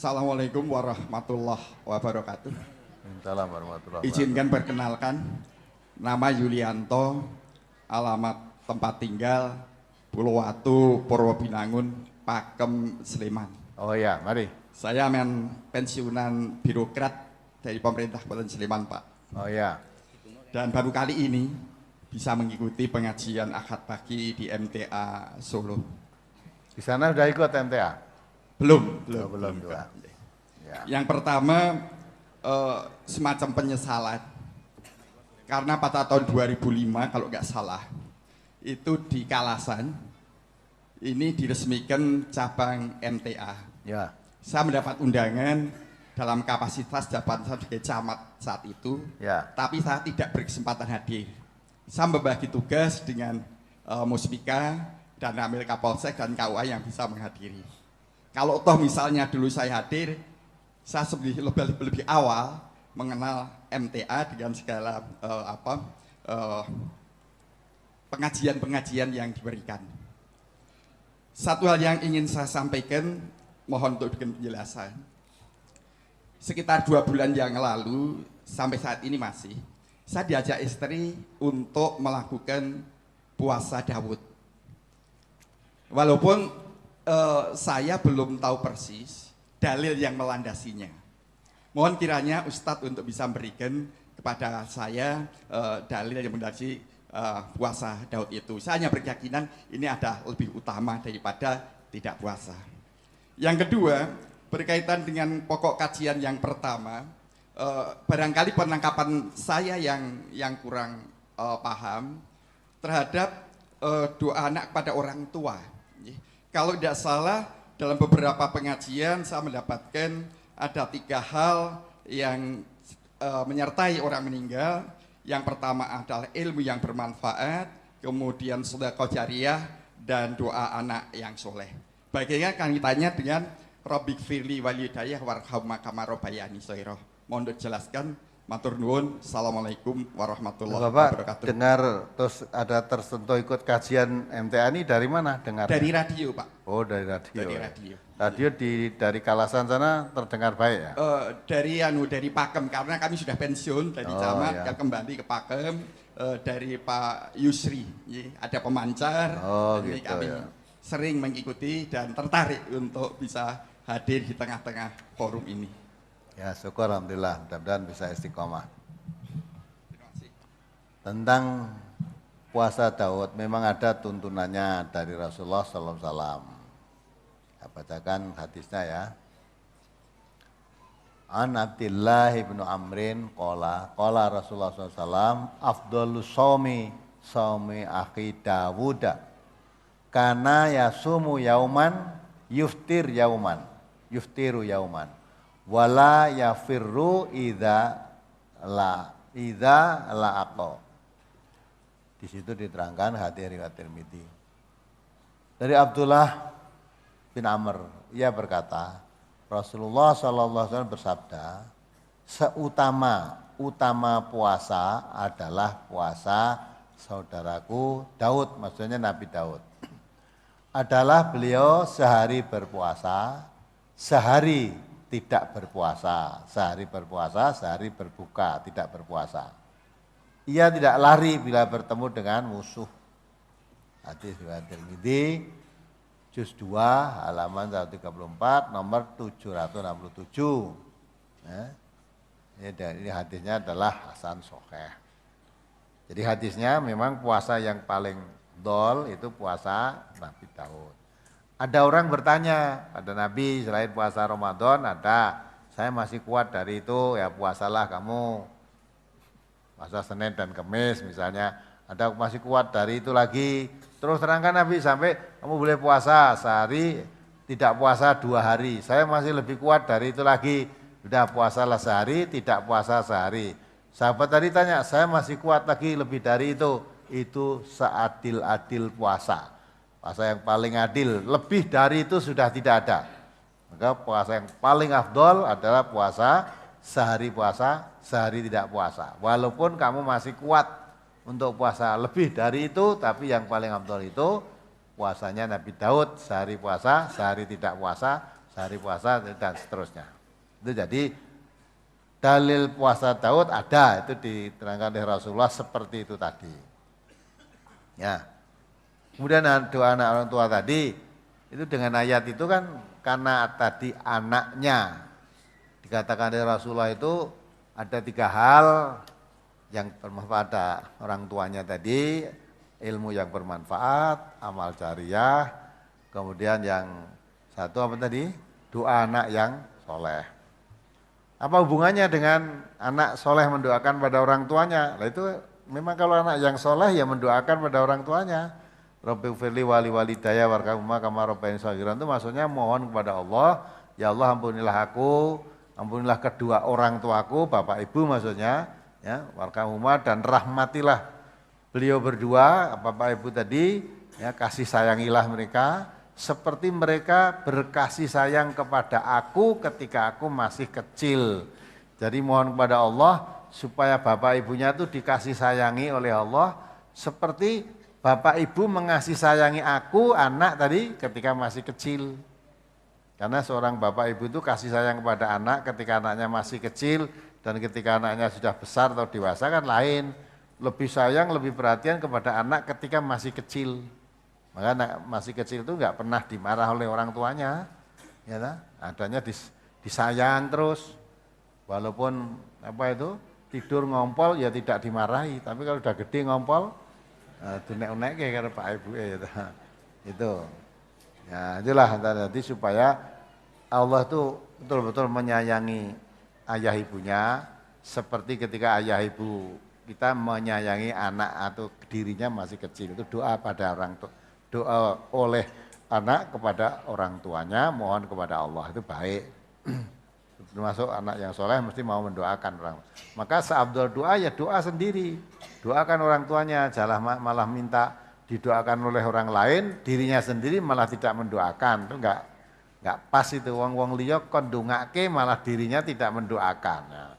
Assalamualaikum warahmatullahi wabarakatuh. Waalaikumsalam warahmatullahi wabarakatuh. Izinkan perkenalkan, nama Yulianto, alamat tempat tinggal Pulau Watu, Purwobinangun, Pakem, Sleman. Oh ya, mari. Saya pensiunan birokrat dari pemerintah Kabupaten Sleman, Pak. Oh ya. Dan baru kali ini bisa mengikuti pengajian akad pagi di MTA Solo. Di sana sudah ikut MTA? Belum. Juga. Ya. Yang pertama semacam penyesalan karena pada tahun 2005 kalau nggak salah itu di Kalasan ini diresmikan cabang MTA. Ya. Saya mendapat undangan dalam kapasitas jabatan sebagai camat saat itu, Ya. tapi saya tidak berkesempatan hadir. Saya membagi tugas dengan Muspika dan Ramil Kapolsek dan KUA yang bisa menghadiri. Kalau toh misalnya dulu saya hadir, saya lebih awal mengenal MTA dengan segala pengajian-pengajian yang diberikan. Satu hal yang ingin saya sampaikan, mohon untuk dengan penjelasan. Sekitar 2 bulan yang lalu, sampai saat ini masih, saya diajak istri untuk melakukan puasa Daud. Walaupun saya belum tahu persis dalil yang melandasinya. Mohon kiranya Ustadz untuk bisa memberikan kepada saya dalil yang melandasi puasa Daud itu. Saya hanya berkeyakinan ini ada lebih utama daripada tidak puasa. Yang kedua, berkaitan dengan pokok kajian yang pertama, barangkali penangkapan saya yang kurang paham terhadap doa anak kepada orang tua. Kalau tidak salah, dalam beberapa pengajian saya mendapatkan ada 3 hal yang menyertai orang meninggal. Yang pertama adalah ilmu yang bermanfaat, kemudian sedekah jariyah, dan doa anak yang soleh. Bagaimana kaitannya dengan Rabbik firli walidayah warhamma kama rabbayani shaghira. Mohon dijelaskan. Matur nuwun. Assalamualaikum warahmatullahi wabarakatuh. Dengar terus ada tersentuh ikut kajian MTA ini dari mana dengar? Dari radio, Pak. Oh, dari radio. Dari radio. Radio dari Kalasan sana terdengar baik ya? Dari Pakem, karena kami sudah pensiun dari camat, ya. kan kembali ke Pakem. Dari Pak Yusri, ada pemancar. Gitu kami ya. sering mengikuti dan tertarik untuk bisa hadir di tengah-tengah forum ini. Ya, syukur alhamdulillah, mudah-mudahan bisa istiqomah. Terima kasih. Tentang puasa Daud memang ada tuntunannya dari Rasulullah SAW. Saya bacakan hadisnya ya. An Abdillah ibnu Amrin qala Rasulullah SAW afdhalus shaumi akhi Dawuda kana yasumu yauman yuftiru yauman wala yafirru idza la'aqo. Di situ diterangkan hadis riwayat Tirmidzi. Dari Abdullah bin Amr, ia berkata, Rasulullah SAW bersabda, utama puasa adalah puasa saudaraku Daud, maksudnya Nabi Daud. Adalah beliau sehari berpuasa, sehari tidak berpuasa, sehari berpuasa, sehari berbuka, tidak berpuasa. Ia tidak lari bila bertemu dengan musuh. Hadis riwayat Tirmidzi juz 2 halaman 134 nomor 767. Ini hadisnya adalah hasan sahih. Jadi hadisnya memang puasa yang paling dol itu puasa Nabi Daud. Ada orang bertanya pada Nabi, selain puasa Ramadan ada, saya masih kuat dari itu, ya puasalah kamu. Puasa Senin dan Kamis misalnya, ada masih kuat dari itu lagi. Terus terangkan Nabi sampai kamu boleh puasa sehari, tidak puasa 2 hari. Saya masih lebih kuat dari itu lagi. Sudah puasalah sehari, tidak puasa sehari. Sahabat tadi tanya, saya masih kuat lagi lebih dari itu. Itu seadil-adil puasa. Puasa yang paling adil, lebih dari itu sudah tidak ada. Maka puasa yang paling afdol adalah puasa, sehari tidak puasa. Walaupun kamu masih kuat untuk puasa lebih dari itu, tapi yang paling afdol itu puasanya Nabi Daud, sehari puasa, sehari tidak puasa, sehari puasa dan seterusnya. Itu jadi dalil puasa Daud ada, itu diterangkan oleh Rasulullah seperti itu tadi. Ya. Kemudian doa anak orang tua tadi, itu dengan ayat itu kan karena tadi anaknya dikatakan oleh Rasulullah itu ada 3 hal yang bermanfaat pada orang tuanya tadi, ilmu yang bermanfaat, amal jariah, kemudian yang satu apa tadi? Doa anak yang soleh. Apa hubungannya dengan anak soleh mendoakan pada orang tuanya? Nah itu memang kalau anak yang soleh ya mendoakan pada orang tuanya. Rabbighfirli wali walidayya warhamhuma kama rabbayani shaghiran, itu maksudnya mohon kepada Allah, ya Allah ampunilah aku, ampunilah kedua orang tuaku, bapak ibu maksudnya, ya warhamhuma, dan rahmatilah beliau berdua, bapak ibu tadi, ya kasih sayangilah mereka seperti mereka berkasih sayang kepada aku ketika aku masih kecil. Jadi mohon kepada Allah supaya bapak ibunya itu dikasih sayangi oleh Allah seperti bapak ibu mengasihi sayangi aku anak tadi ketika masih kecil. Karena seorang bapak ibu itu kasih sayang kepada anak ketika anaknya masih kecil dan ketika anaknya sudah besar atau dewasa kan lain. Lebih sayang, lebih perhatian kepada anak ketika masih kecil. Maka anak masih kecil itu nggak pernah dimarah oleh orang tuanya, ya tak? Adanya disayang terus, walaupun apa itu tidur ngompol ya tidak dimarahi, tapi kalau udah gede ngompol, dunek-unek kayak karo pak ibu ya tak? Itu, ya itulah tadi supaya Allah tuh betul-betul menyayangi ayah ibunya, seperti ketika ayah ibu kita menyayangi anak atau dirinya masih kecil, itu doa pada orang tua. Doa oleh anak kepada orang tuanya, mohon kepada Allah, itu baik. Termasuk anak yang soleh mesti mau mendoakan orang. Maka seabdul doa ya doa sendiri. Doakan orang tuanya, jangan malah minta didoakan oleh orang lain, dirinya sendiri malah tidak mendoakan. Itu enggak pas itu, wong-wong liya kon ndongake malah dirinya tidak mendoakan. Nah,